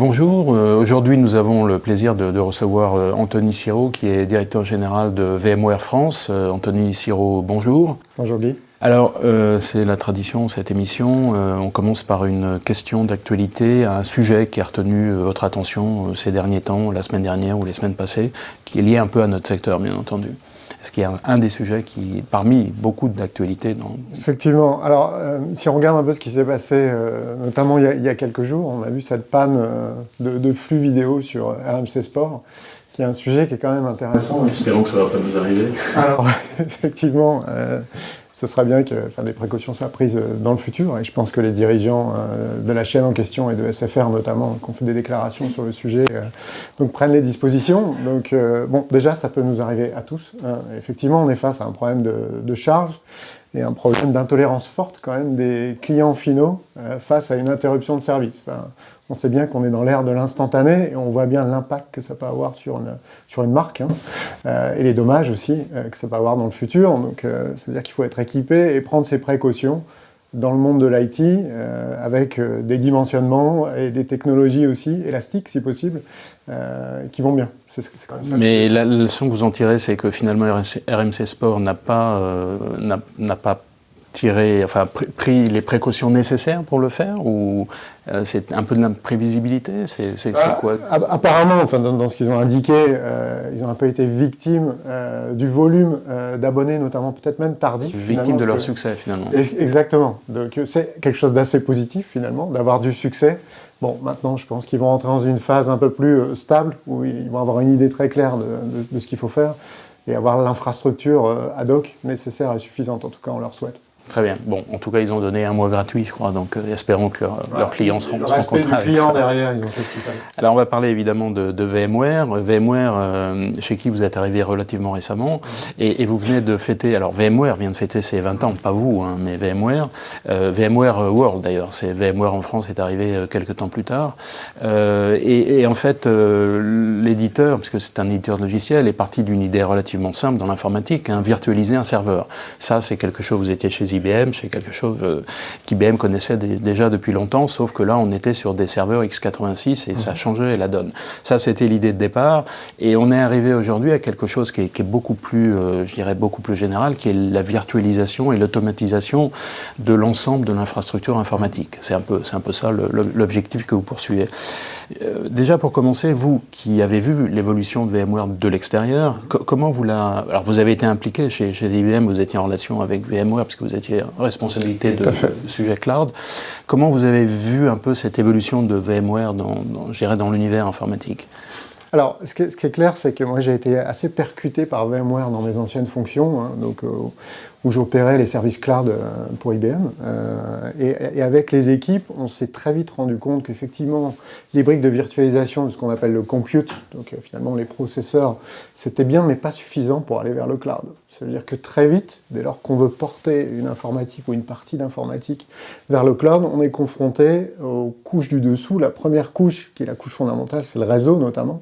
Bonjour, aujourd'hui nous avons le plaisir de recevoir Anthony Siro qui est directeur général de VMware France. Anthony Siro, bonjour. Bonjour Guy. Alors c'est la tradition cette émission, on commence par une question d'actualité, un sujet qui a retenu votre attention ces derniers temps, la semaine dernière ou les semaines passées, qui est lié un peu à notre secteur bien entendu. Est-ce qu'il y a un des sujets qui, parmi beaucoup d'actualités dans... Effectivement. Alors, si on regarde un peu ce qui s'est passé, notamment il y a quelques jours, on a vu cette panne de flux vidéo sur RMC Sport, qui est un sujet qui est quand même intéressant. Espérons que ça ne va pas nous arriver. Alors, effectivement, ce serait bien que des précautions soient prises dans le futur, et je pense que les dirigeants de la chaîne en question et de SFR notamment, qui ont fait des déclarations sur le sujet, donc prennent les dispositions. Donc, bon, déjà, ça peut nous arriver à tous. Effectivement, on est face à un problème de charge et un problème d'intolérance forte quand même des clients finaux face à une interruption de service. On sait bien qu'on est dans l'ère de l'instantané et on voit bien l'impact que ça peut avoir sur une marque et les dommages aussi que ça peut avoir dans le futur. Donc, ça veut dire qu'il faut être équipé et prendre ses précautions dans le monde de l'IT avec des dimensionnements et des technologies aussi élastiques, si possible, qui vont bien. C'est quand même ça. Mais la leçon que vous en tirez, c'est que finalement RMC Sport n'a pas pris les précautions nécessaires pour le faire, ou c'est un peu de l'imprévisibilité, c'est quoi? Apparemment, dans ce qu'ils ont indiqué, ils ont un peu été victimes du volume d'abonnés, notamment peut-être même tardifs. Victimes de leur succès finalement. Exactement. Donc c'est quelque chose d'assez positif finalement, d'avoir du succès. Bon, maintenant, je pense qu'ils vont entrer dans une phase un peu plus stable, où ils vont avoir une idée très claire de ce qu'il faut faire, et avoir l'infrastructure ad hoc nécessaire et suffisante, en tout cas on leur souhaite. Très bien. Bon, en tout cas, ils ont donné un mois gratuit, je crois, donc espérons que leurs clients seront contents avec ça. Le respect du client derrière, ils ont fait ce qu'il fallait. Alors, on va parler évidemment de VMware. VMware, chez qui vous êtes arrivé relativement récemment, et vous venez de fêter, alors VMware vient de fêter ses 20 ans, pas vous, hein, mais VMware. VMware World, d'ailleurs, c'est VMware en France est arrivé quelques temps plus tard. Et en fait, l'éditeur, parce que c'est un éditeur de logiciel, est parti d'une idée relativement simple dans l'informatique, virtualiser un serveur. Ça, c'est quelque chose, vous étiez chez IBM, c'est quelque chose qu'IBM connaissait déjà depuis longtemps, sauf que là, on était sur des serveurs x86 et ça changeait la donne. Ça, c'était l'idée de départ, et on est arrivé aujourd'hui à quelque chose qui est beaucoup plus, je dirais, beaucoup plus général, qui est la virtualisation et l'automatisation de l'ensemble de l'infrastructure informatique. C'est un peu ça l'objectif que vous poursuivez. Déjà, pour commencer, vous qui avez vu l'évolution de VMware de l'extérieur, comment vous Alors, vous avez été impliqué chez IBM, vous étiez en relation avec VMware, parce que vous étiez en responsabilité de sujet cloud. Comment vous avez vu un peu cette évolution de VMware dans l'univers informatique? Alors, ce qui est clair, c'est que moi j'ai été assez percuté par VMware dans mes anciennes fonctions, où j'opérais les services cloud pour IBM. Et avec les équipes, on s'est très vite rendu compte qu'effectivement, les briques de virtualisation de ce qu'on appelle le compute, donc finalement les processeurs, c'était bien mais pas suffisant pour aller vers le cloud. Ça veut dire que très vite, dès lors qu'on veut porter une informatique ou une partie d'informatique vers le cloud, on est confronté aux couches du dessous. La première couche, qui est la couche fondamentale, c'est le réseau notamment.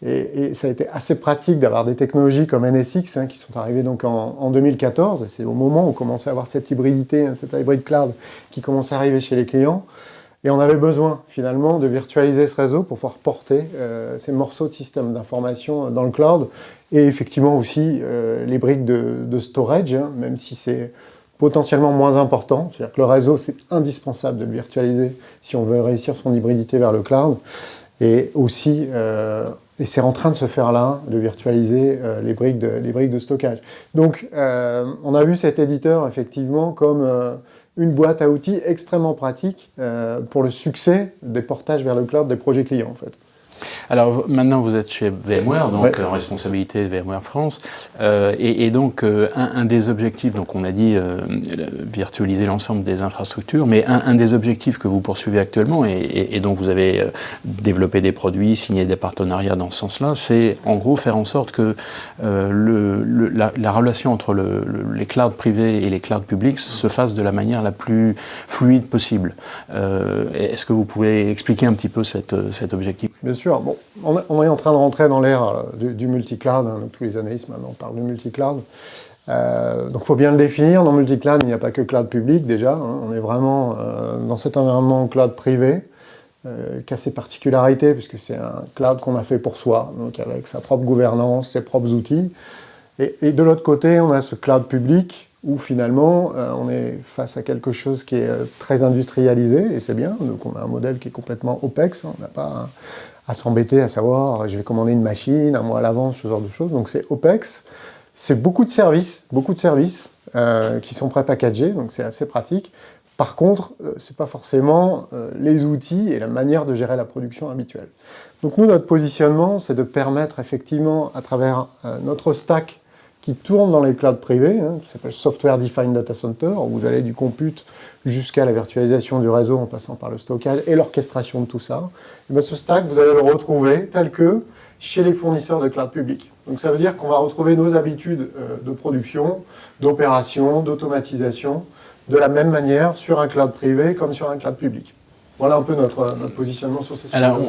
Et ça a été assez pratique d'avoir des technologies comme NSX qui sont arrivées donc en 2014. C'est au moment où on commençait à avoir cette hybridité, cette hybrid cloud qui commençait à arriver chez les clients. Et on avait besoin finalement de virtualiser ce réseau pour pouvoir porter ces morceaux de système d'information dans le cloud. Et effectivement aussi les briques de storage, même si c'est potentiellement moins important. C'est-à-dire que le réseau, c'est indispensable de le virtualiser si on veut réussir son hybridité vers le cloud. Et aussi, et c'est en train de se faire là, de virtualiser les briques de stockage. Donc, on a vu cet éditeur, effectivement, comme une boîte à outils extrêmement pratique pour le succès des portages vers le cloud des projets clients, en fait. Alors maintenant vous êtes chez VMware, donc en responsabilité de VMware France, et donc un des objectifs, donc on a dit virtualiser l'ensemble des infrastructures, mais un des objectifs que vous poursuivez actuellement et dont vous avez développé des produits, signé des partenariats dans ce sens-là, c'est en gros faire en sorte que la relation entre les clouds privés et les clouds publics se fasse de la manière la plus fluide possible. Est-ce que vous pouvez expliquer un petit peu cet objectif? Bien sûr. Bon, on est en train de rentrer dans l'ère du multi-cloud. Donc tous les analystes maintenant parlent de multi-cloud. Donc il faut bien le définir. Dans multi-cloud, il n'y a pas que cloud public déjà. On est vraiment dans cet environnement cloud privé. qui a ses particularités, puisque c'est un cloud qu'on a fait pour soi, donc avec sa propre gouvernance, ses propres outils. Et de l'autre côté, on a ce cloud public, où finalement, on est face à quelque chose qui est très industrialisé, et c'est bien, donc on a un modèle qui est complètement OPEX, on n'a pas à s'embêter à savoir, je vais commander une machine, un mois à l'avance, ce genre de choses, donc c'est OPEX. C'est beaucoup de services qui sont pré-packagés, donc c'est assez pratique. Par contre, ce n'est pas forcément les outils et la manière de gérer la production habituelle. Donc nous, notre positionnement, c'est de permettre effectivement, à travers notre stack qui tourne dans les clouds privés, qui s'appelle Software Defined Data Center, où vous allez du compute jusqu'à la virtualisation du réseau en passant par le stockage et l'orchestration de tout ça. Et bien ce stack, vous allez le retrouver tel que chez les fournisseurs de cloud public. Donc ça veut dire qu'on va retrouver nos habitudes de production, d'opération, d'automatisation, de la même manière sur un cloud privé comme sur un cloud public. Voilà un peu notre positionnement sur ces sujets. Alors,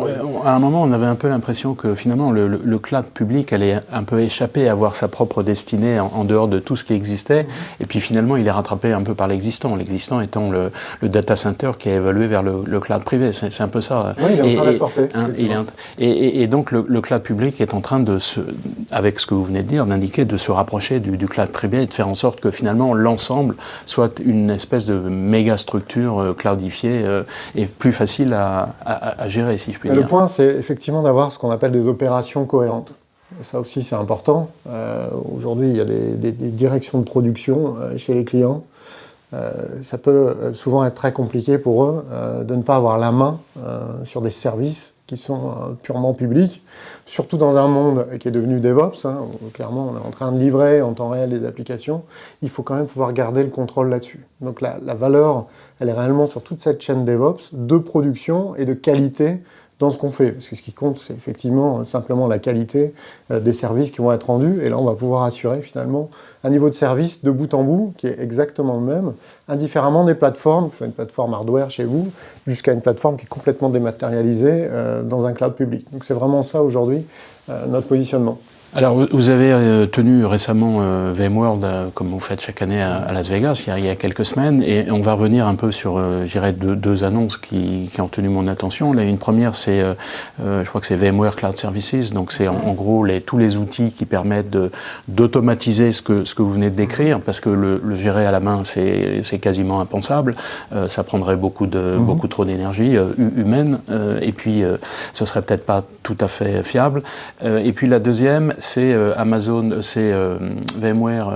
à un moment, on avait un peu l'impression que finalement, le cloud public allait un peu échapper à avoir sa propre destinée en dehors de tout ce qui existait. Et puis finalement, il est rattrapé un peu par l'existant. L'existant étant le data center qui a évolué vers le cloud privé. C'est un peu ça. Oui, il est en train d'être porté. Et donc, le cloud public est en train avec ce que vous venez de dire, d'indiquer, de se rapprocher du cloud privé et de faire en sorte que finalement, l'ensemble soit une espèce de méga structure cloudifiée et plus facile à gérer, si je puis dire. Le point, c'est effectivement d'avoir ce qu'on appelle des opérations cohérentes. Et ça aussi, c'est important. Aujourd'hui, il y a des directions de production chez les clients. Ça peut souvent être très compliqué pour eux de ne pas avoir la main sur des services qui sont purement publics, surtout dans un monde qui est devenu DevOps, où clairement on est en train de livrer en temps réel des applications, il faut quand même pouvoir garder le contrôle là-dessus. Donc la valeur, elle est réellement sur toute cette chaîne DevOps de production et de qualité dans ce qu'on fait, parce que ce qui compte, c'est effectivement simplement la qualité des services qui vont être rendus, et là on va pouvoir assurer finalement un niveau de service de bout en bout qui est exactement le même, indifféremment des plateformes, que ce soit une plateforme hardware chez vous, jusqu'à une plateforme qui est complètement dématérialisée dans un cloud public. Donc c'est vraiment ça aujourd'hui notre positionnement. Alors, vous avez tenu récemment VMworld, comme vous faites chaque année à Las Vegas, il y a quelques semaines, et on va revenir un peu sur, je dirais, deux annonces qui ont tenu mon attention. Là, une première, c'est, je crois que c'est VMware Cloud Services, donc c'est en gros tous les outils qui permettent d'automatiser ce que vous venez de décrire, parce que le gérer à la main, c'est quasiment impensable, ça prendrait beaucoup trop d'énergie humaine, et puis ce serait peut-être pas tout à fait fiable. Et puis la deuxième, c'est Amazon, c'est VMware,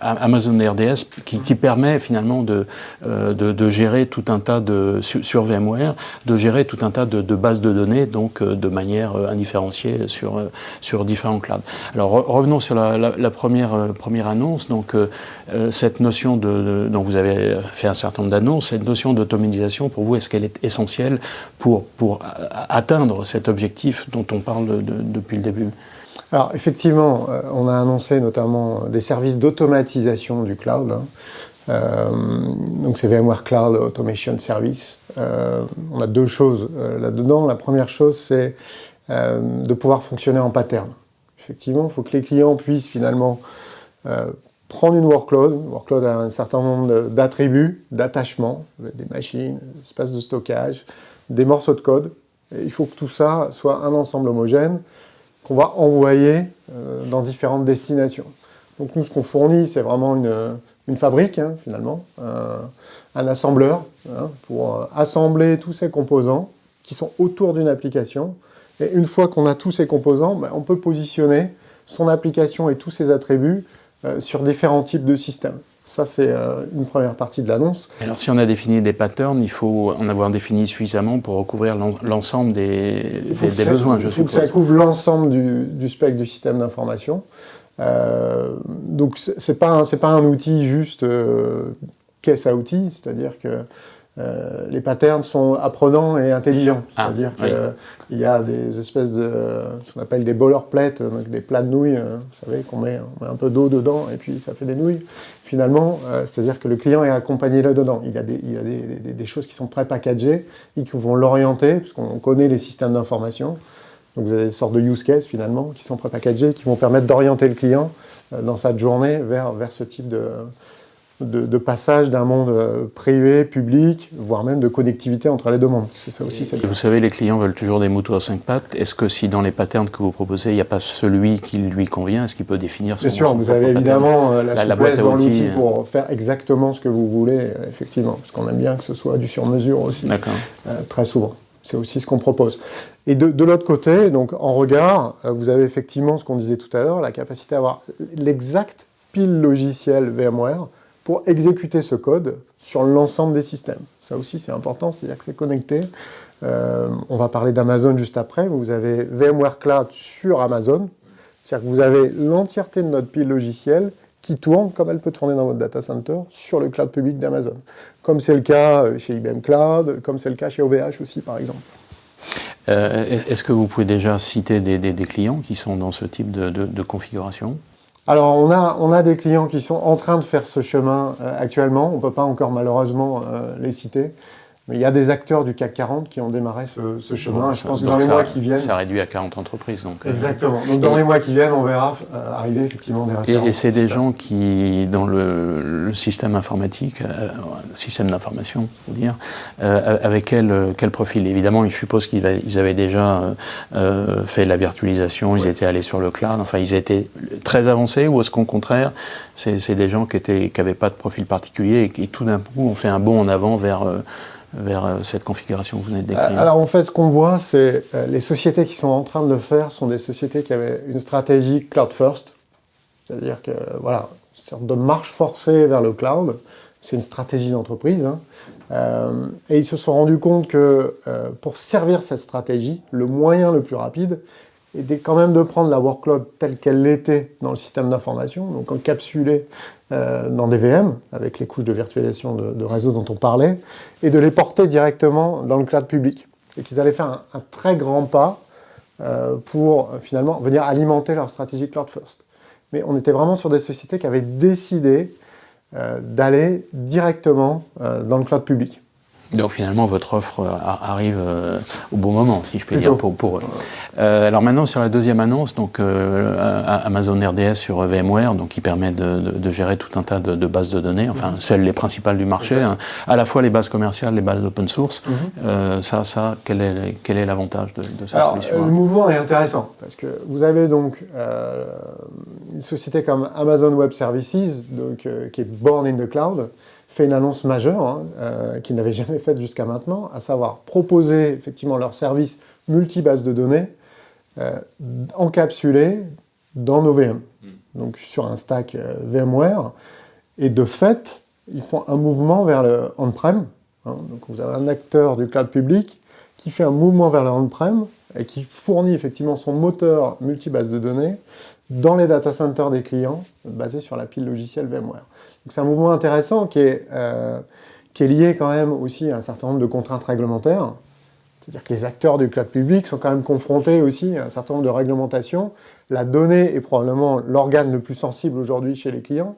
Amazon RDS, qui permet finalement de gérer tout un tas sur VMware, de gérer tout un tas de bases de données, donc de manière indifférenciée sur différents clouds. Alors revenons sur la première annonce. Donc cette notion donc vous avez fait un certain nombre d'annonces. Cette notion d'automatisation, pour vous, est-ce qu'elle est essentielle pour atteindre cet objectif dont on parle depuis le début? Alors effectivement, on a annoncé notamment des services d'automatisation du cloud. Donc c'est VMware Cloud Automation Service. On a deux choses là-dedans. La première chose, c'est de pouvoir fonctionner en pattern. Effectivement, il faut que les clients puissent finalement prendre une workload. Une workload a un certain nombre d'attributs, d'attachements, des machines, des espaces de stockage, des morceaux de code. Et il faut que tout ça soit un ensemble homogène qu'on va envoyer dans différentes destinations. Donc nous, ce qu'on fournit, c'est vraiment une fabrique, finalement, un assembleur, pour assembler tous ces composants qui sont autour d'une application. Et une fois qu'on a tous ces composants, on peut positionner son application et tous ses attributs sur différents types de systèmes. Ça, c'est une première partie de l'annonce. Alors, si on a défini des patterns, il faut en avoir défini suffisamment pour recouvrir l'ensemble des besoins, je suppose. Il faut que ça couvre l'ensemble du spectre du système d'information. Donc, c'est pas un outil juste caisse à outils, c'est-à-dire que les patterns sont apprenants et intelligents. C'est-à-dire qu'il y a des espèces de, ce qu'on appelle des boilerplates, donc des plats de nouilles, vous savez, qu'on met un peu d'eau dedans et puis ça fait des nouilles. Finalement, c'est-à-dire que le client est accompagné là-dedans. Il y a des choses qui sont pré-packagées et qui vont l'orienter, puisqu'on connaît les systèmes d'information. Donc vous avez des sortes de use cases, finalement, qui sont pré-packagés, qui vont permettre d'orienter le client dans sa journée vers ce type de passage d'un monde privé, public, voire même de connectivité entre les deux mondes. C'est ça aussi. Vous savez, les clients veulent toujours des moutons à 5 pattes. Est-ce que si dans les patterns que vous proposez, il n'y a pas celui qui lui convient, est-ce qu'il peut définir son Bien sûr, vous avez évidemment la souplesse dans l'outil pour faire exactement ce que vous voulez, effectivement, parce qu'on aime bien que ce soit du sur-mesure aussi, très souvent. C'est aussi ce qu'on propose. Et de l'autre côté, donc en regard, vous avez effectivement ce qu'on disait tout à l'heure, la capacité à avoir l'exact pile logiciel VMware pour exécuter ce code sur l'ensemble des systèmes. Ça aussi, c'est important, c'est-à-dire que c'est connecté. On va parler d'Amazon juste après. Vous avez VMware Cloud sur Amazon. C'est-à-dire que vous avez l'entièreté de notre pile logicielle qui tourne, comme elle peut tourner dans votre data center, sur le cloud public d'Amazon. Comme c'est le cas chez IBM Cloud, comme c'est le cas chez OVH aussi, par exemple. Est-ce que vous pouvez déjà citer des clients qui sont dans ce type de configuration ? Alors, on a des clients qui sont en train de faire ce chemin actuellement. On ne peut pas encore malheureusement les citer. Mais il y a des acteurs du CAC 40 qui ont démarré ce chemin. Bon, je pense que dans les mois qui viennent... Ça réduit à 40 entreprises. Donc, exactement. Donc dans les mois qui viennent, on verra arriver effectivement des références. Et c'est des gens qui, dans le système informatique, le système d'information, faut dire, avec quel profil ? Évidemment, je suppose qu'ils avaient déjà fait la virtualisation, ils étaient allés sur le cloud, enfin ils étaient très avancés, ou est-ce qu'au contraire, c'est des gens qui n'avaient pas de profil particulier et qui tout d'un coup ont fait un bond en avant vers cette configuration que vous venez de décrire? Alors en fait, ce qu'on voit, c'est les sociétés qui sont en train de le faire sont des sociétés qui avaient une stratégie cloud first, c'est-à-dire que voilà, une sorte de marche forcée vers le cloud. C'est une stratégie d'entreprise, et ils se sont rendus compte que pour servir cette stratégie, le moyen le plus rapide était quand même de prendre la workload telle qu'elle l'était dans le système d'information, donc encapsulée dans des VM, avec les couches de virtualisation de réseau dont on parlait, et de les porter directement dans le cloud public. Et qu'ils allaient faire un très grand pas pour finalement venir alimenter leur stratégie cloud first. Mais on était vraiment sur des sociétés qui avaient décidé d'aller directement dans le cloud public. Donc finalement, votre offre arrive au bon moment, si je peux dire, pour eux. Alors maintenant, sur la deuxième annonce, donc Amazon RDS sur VMware, donc qui permet de gérer tout un tas de bases de données, enfin celles les principales du marché, hein, à la fois les bases commerciales, les bases open source. Quel est l'avantage de cette solution? Le mouvement est intéressant, parce que vous avez donc une société comme Amazon Web Services, donc, qui est born in the cloud, fait une annonce majeure qu'ils n'avaient jamais faite jusqu'à maintenant, à savoir proposer effectivement leur service multi-base de données encapsulé dans nos VM, donc sur un stack VMware, et de fait, ils font un mouvement vers le on-prem, donc vous avez un acteur du cloud public qui fait un mouvement vers le on-prem et qui fournit effectivement son moteur multi-base de données dans les data centers des clients, basés sur la pile logicielle VMware. Donc c'est un mouvement intéressant qui est lié quand même aussi à un certain nombre de contraintes réglementaires. C'est-à-dire que les acteurs du cloud public sont quand même confrontés aussi à un certain nombre de réglementations. La donnée est probablement l'organe le plus sensible aujourd'hui chez les clients.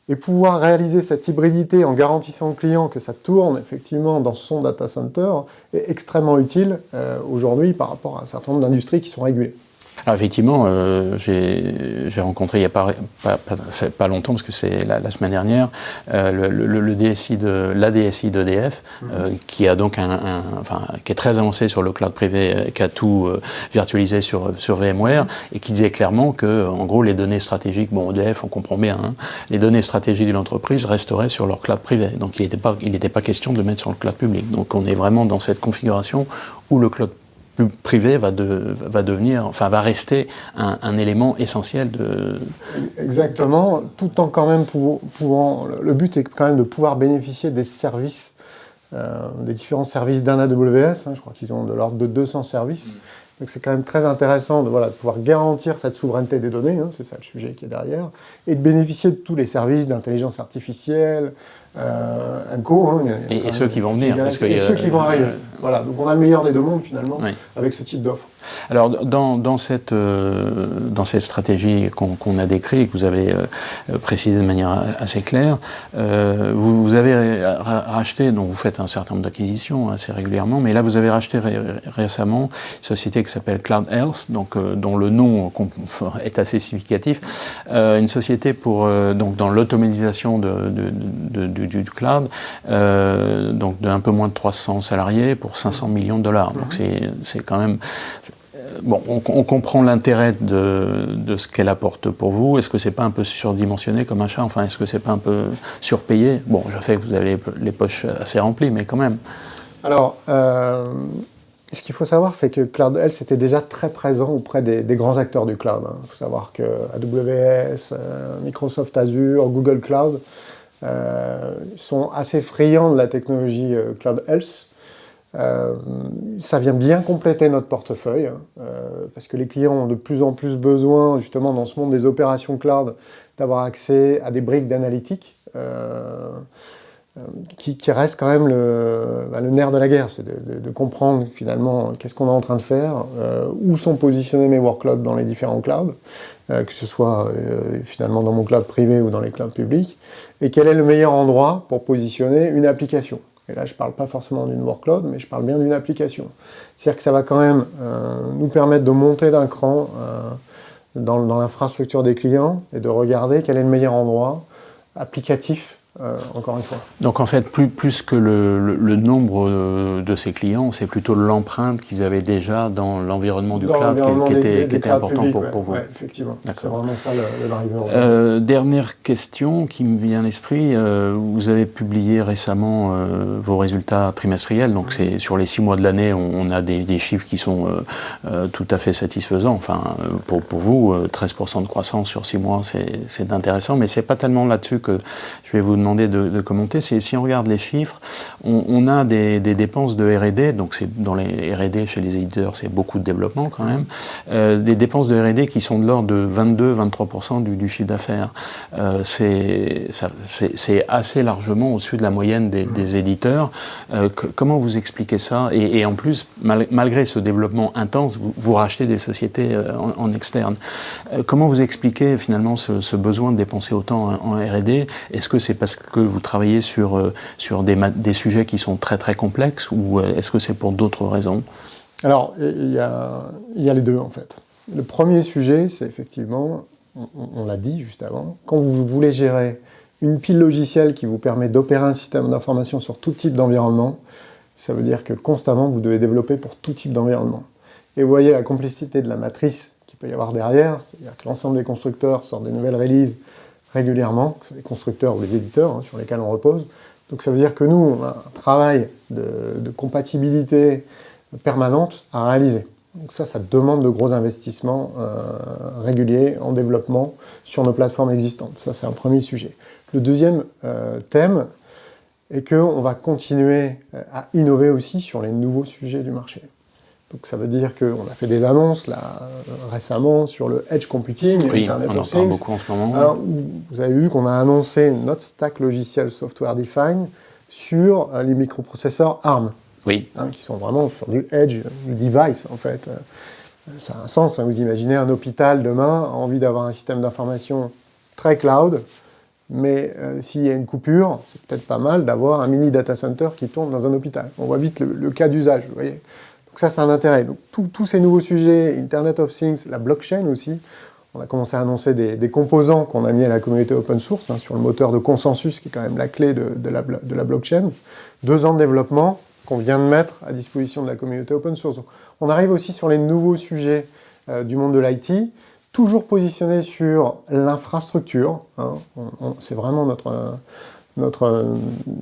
Et pouvoir réaliser cette hybridité en garantissant au client que ça tourne effectivement dans son data center est extrêmement utile aujourd'hui par rapport à un certain nombre d'industries qui sont régulées. Alors effectivement, j'ai rencontré il n'y a pas longtemps, parce que c'est la semaine dernière, le DSI la DSI d'EDF, qui a donc qui est très avancé sur le cloud privé, qui a tout virtualisé sur VMware, et qui disait clairement que, en gros, les données stratégiques, bon, EDF, on comprend bien, les données stratégiques de l'entreprise resteraient sur leur cloud privé. Donc il n'était pas question de le mettre sur le cloud public. Donc on est vraiment dans cette configuration où le cloud privé va rester un élément essentiel de... Exactement, tout en quand même pouvant... Le but est quand même de pouvoir bénéficier des services, des différents services d'un AWS, je crois qu'ils ont de l'ordre de 200 services, donc c'est quand même très intéressant de pouvoir garantir cette souveraineté des données, c'est ça le sujet qui est derrière, et de bénéficier de tous les services d'intelligence artificielle, et ceux qui vont venir. Ceux qui vont arriver. Voilà, donc on a le meilleur des deux mondes finalement avec ce type d'offre. Alors, dans cette stratégie qu'on a décrite et que vous avez précisée de manière assez claire, vous avez racheté, donc vous faites un certain nombre d'acquisitions assez régulièrement, mais là vous avez racheté récemment une société qui s'appelle Cloud Health, donc, dont le nom est assez significatif, une société donc dans l'automatisation du cloud, donc d'un peu moins de 300 salariés pour 500 millions de dollars. Donc c'est quand même... Bon, on comprend l'intérêt de ce qu'elle apporte pour vous. Est-ce que c'est pas un peu surdimensionné comme achat? Enfin, est-ce que c'est pas un peu surpayé? Bon, je sais que vous avez les poches assez remplies, mais quand même. Alors, ce qu'il faut savoir, c'est que Cloud Health était déjà très présent auprès des grands acteurs du cloud. Il faut savoir que AWS, Microsoft Azure, Google Cloud sont assez friands de la technologie Cloud Health. Ça vient bien compléter notre portefeuille, parce que les clients ont de plus en plus besoin, justement, dans ce monde des opérations cloud, d'avoir accès à des briques d'analytique qui restent quand même le nerf de la guerre. C'est de comprendre finalement qu'est-ce qu'on est en train de faire, où sont positionnés mes workloads dans les différents clouds, que ce soit finalement dans mon cloud privé ou dans les clouds publics, et quel est le meilleur endroit pour positionner une application. Et là, je ne parle pas forcément d'une workload, mais je parle bien d'une application. C'est-à-dire que ça va quand même nous permettre de monter d'un cran dans l'infrastructure des clients et de regarder quel est le meilleur endroit applicatif, encore une fois. Donc en fait, plus que le nombre de ces clients, c'est plutôt l'empreinte qu'ils avaient déjà dans l'environnement du cloud qui était important publics, pour vous. Ouais, effectivement, c'est vraiment ça le driver. Dernière question qui me vient à l'esprit, vous avez publié récemment vos résultats trimestriels, donc c'est sur les 6 mois de l'année, on a des chiffres qui sont tout à fait satisfaisants. Enfin, pour vous, 13% de croissance sur 6 mois, c'est intéressant, mais c'est pas tellement là-dessus que je vais vous demander de commenter. Si on regarde les chiffres, on a des dépenses de R&D, donc c'est dans les R&D chez les éditeurs, c'est beaucoup de développement quand même, des dépenses de R&D qui sont de l'ordre de 22-23% du chiffre d'affaires. C'est assez largement au-dessus de la moyenne des éditeurs. Comment vous expliquez ça? Et en plus, malgré ce développement intense, vous rachetez des sociétés en externe. Comment vous expliquez finalement ce besoin de dépenser autant en R&D? Est-ce que c'est parce que vous travaillez sur des sujets qui sont très très complexes, ou est-ce que c'est pour d'autres raisons? Alors, il y a les deux en fait. Le premier sujet, c'est effectivement, on l'a dit juste avant, quand vous voulez gérer une pile logicielle qui vous permet d'opérer un système d'information sur tout type d'environnement, ça veut dire que constamment vous devez développer pour tout type d'environnement. Et vous voyez la complexité de la matrice qu'il peut y avoir derrière, c'est-à-dire que l'ensemble des constructeurs sortent des nouvelles releases régulièrement, que ce soit les constructeurs ou les éditeurs sur lesquels on repose. Donc ça veut dire que nous, on a un travail de compatibilité permanente à réaliser. Donc ça demande de gros investissements réguliers en développement sur nos plateformes existantes. Ça, c'est un premier sujet. Le deuxième thème est qu'on va continuer à innover aussi sur les nouveaux sujets du marché. Donc ça veut dire qu'on a fait des annonces là, récemment sur le Edge Computing, oui, Internet on en of parle Things. beaucoup en ce moment. Alors, vous avez vu qu'on a annoncé notre stack logiciel software defined sur les microprocesseurs ARM. Oui. Qui sont vraiment sur du Edge, du device en fait. Ça a un sens, vous imaginez un hôpital demain a envie d'avoir un système d'information très cloud, mais s'il y a une coupure, c'est peut-être pas mal d'avoir un mini data center qui tourne dans un hôpital. On voit vite le cas d'usage, vous voyez. Donc ça, c'est un intérêt. Donc tous ces nouveaux sujets, Internet of Things, la blockchain aussi, on a commencé à annoncer des composants qu'on a mis à la communauté open source, sur le moteur de consensus, qui est quand même la clé de la blockchain. 2 ans de développement qu'on vient de mettre à disposition de la communauté open source. Donc, on arrive aussi sur les nouveaux sujets du monde de l'IT, toujours positionné sur l'infrastructure. C'est vraiment notre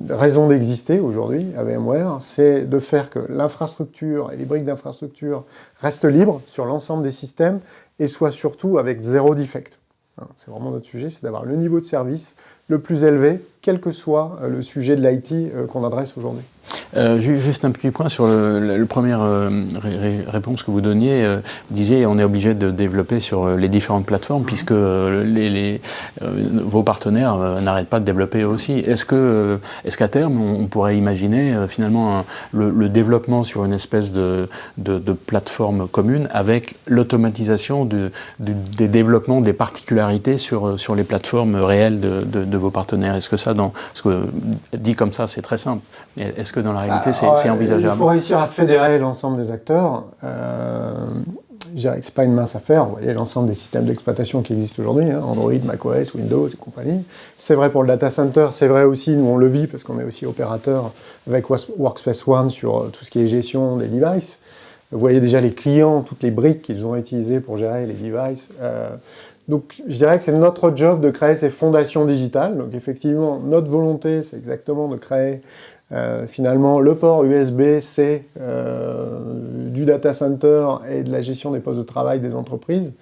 raison d'exister aujourd'hui à VMware, c'est de faire que l'infrastructure et les briques d'infrastructure restent libres sur l'ensemble des systèmes et soient surtout avec 0 defect. C'est vraiment notre sujet, c'est d'avoir le niveau de service le plus élevé, quel que soit le sujet de l'IT qu'on adresse aujourd'hui. Juste un petit point sur le première réponse que vous donniez. Vous disiez on est obligé de développer sur les différentes plateformes puisque vos partenaires n'arrêtent pas de développer aussi. Est-ce qu'à terme on pourrait imaginer finalement le développement sur une espèce de plateforme commune avec l'automatisation des développements des particularités sur les plateformes réelles de vos partenaires? Est-ce que ça, parce que dit comme ça c'est très simple, est-ce que dans la réalité, c'est envisageable? Il faut réussir à fédérer l'ensemble des acteurs. Je dirais que ce n'est pas une mince affaire. Vous voyez l'ensemble des systèmes d'exploitation qui existent aujourd'hui, Android, macOS, Windows et compagnie. C'est vrai pour le data center, c'est vrai aussi, nous on le vit parce qu'on est aussi opérateur avec Workspace ONE sur tout ce qui est gestion des devices. Vous voyez déjà les clients, toutes les briques qu'ils ont utilisées pour gérer les devices. Donc je dirais que c'est notre job de créer ces fondations digitales. Donc effectivement, notre volonté, c'est exactement de créer finalement le port USB-C du data center et de la gestion des postes de travail des entreprises.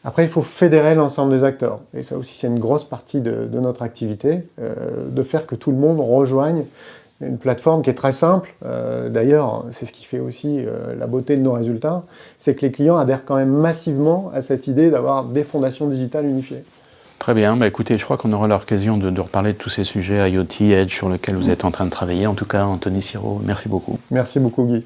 Après, il faut fédérer l'ensemble des acteurs. Et ça aussi, c'est une grosse partie de notre activité, de faire que tout le monde rejoigne une plateforme qui est très simple. D'ailleurs, c'est ce qui fait aussi la beauté de nos résultats, c'est que les clients adhèrent quand même massivement à cette idée d'avoir des fondations digitales unifiées. Très bien, écoutez, je crois qu'on aura l'occasion de reparler de tous ces sujets IoT, Edge, sur lesquels vous êtes en train de travailler. En tout cas, Anthony Siro, merci beaucoup. Merci beaucoup, Guy.